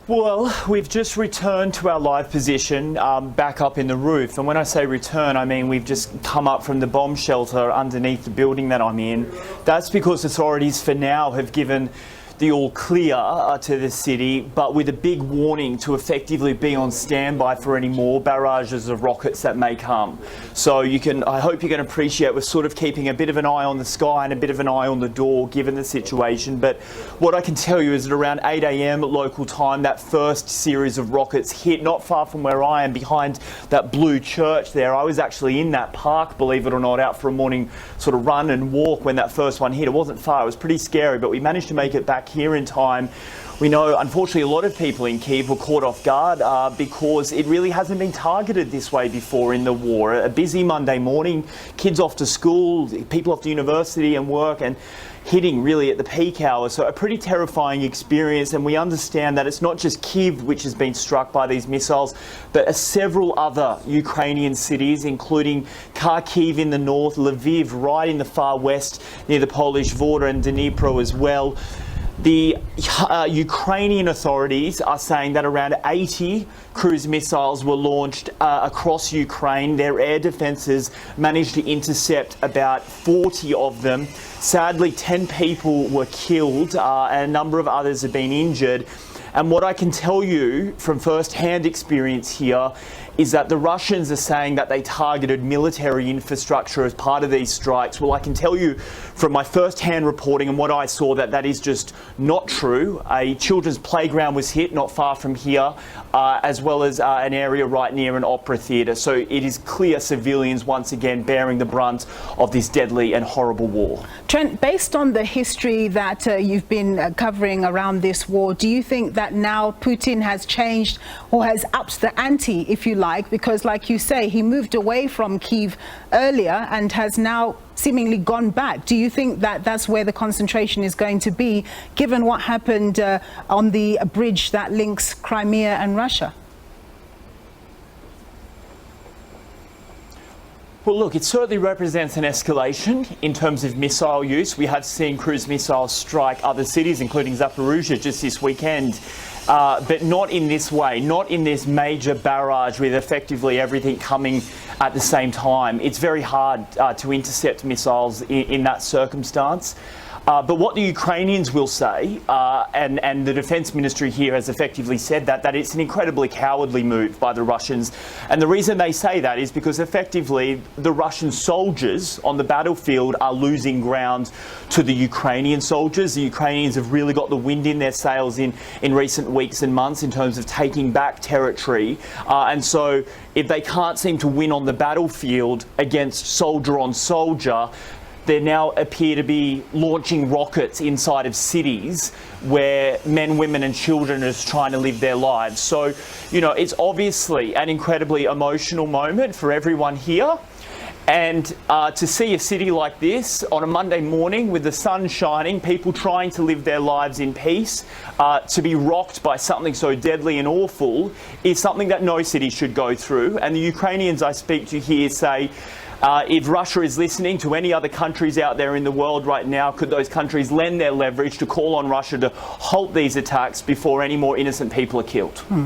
Well, we've just returned to our live position back up in the roof. And when I say return, I mean we've just come up from the bomb shelter underneath the building that I'm in. That's because authorities for now have given the all clear to the city, but with a big warning to effectively be on standby for any more barrages of rockets that may come. So I hope you can appreciate we're sort of keeping a bit of an eye on the sky and a bit of an eye on the door given the situation. But what I can tell you is that around 8 a.m. local time, that first series of rockets hit not far from where I am, behind that blue church there. I was actually in that park, believe it or not, out for a morning sort of run and walk when that first one hit. It wasn't far, it was pretty scary, but we managed to make it back here in time. We know, unfortunately, a lot of people in Kyiv were caught off guard because it really hasn't been targeted this way before in the war. A busy Monday morning, kids off to school, people off to university and work, and hitting really at the peak hour. So a pretty terrifying experience, and we understand that it's not just Kyiv which has been struck by these missiles, but several other Ukrainian cities, including Kharkiv in the north, Lviv right in the far west near the Polish border, and Dnipro as well. The Ukrainian authorities are saying that around 80 cruise missiles were launched across Ukraine. Their air defences managed to intercept about 40 of them. Sadly, 10 people were killed and a number of others have been injured. And what I can tell you from first-hand experience here is that the Russians are saying that they targeted military infrastructure as part of these strikes. Well, I can tell you from my first-hand reporting and what I saw that that is just not true. A children's playground was hit not far from here, as well as an area right near an opera theatre. So it is clear civilians once again bearing the brunt of this deadly and horrible war. Trent, based on the history that you've been covering around this war, do you think that now Putin has changed or has upped the ante, if you like? Because like you say, he moved away from Kyiv earlier and has now seemingly gone back. Do you think that that's where the concentration is going to be, given what happened on the bridge that links Crimea and Russia? Well, look, it certainly represents an escalation in terms of missile use. We have seen cruise missiles strike other cities, including Zaporizhzhia, just this weekend. But not in this way, not in this major barrage with effectively everything coming at the same time. It's very hard to intercept missiles in that circumstance. But what the Ukrainians will say, and the Defence Ministry here has effectively said that it's an incredibly cowardly move by the Russians. And the reason they say that is because effectively the Russian soldiers on the battlefield are losing ground to the Ukrainian soldiers. The Ukrainians have really got the wind in their sails in recent weeks and months in terms of taking back territory. And so if they can't seem to win on the battlefield against soldier on soldier, they now appear to be launching rockets inside of cities where men, women and children are just trying to live their lives. So, you know, it's obviously an incredibly emotional moment for everyone here. And to see a city like this on a Monday morning with the sun shining, people trying to live their lives in peace, to be rocked by something so deadly and awful is something that no city should go through. And the Ukrainians I speak to here say, if Russia is listening to any other countries out there in the world right now, could those countries lend their leverage to call on Russia to halt these attacks before any more innocent people are killed?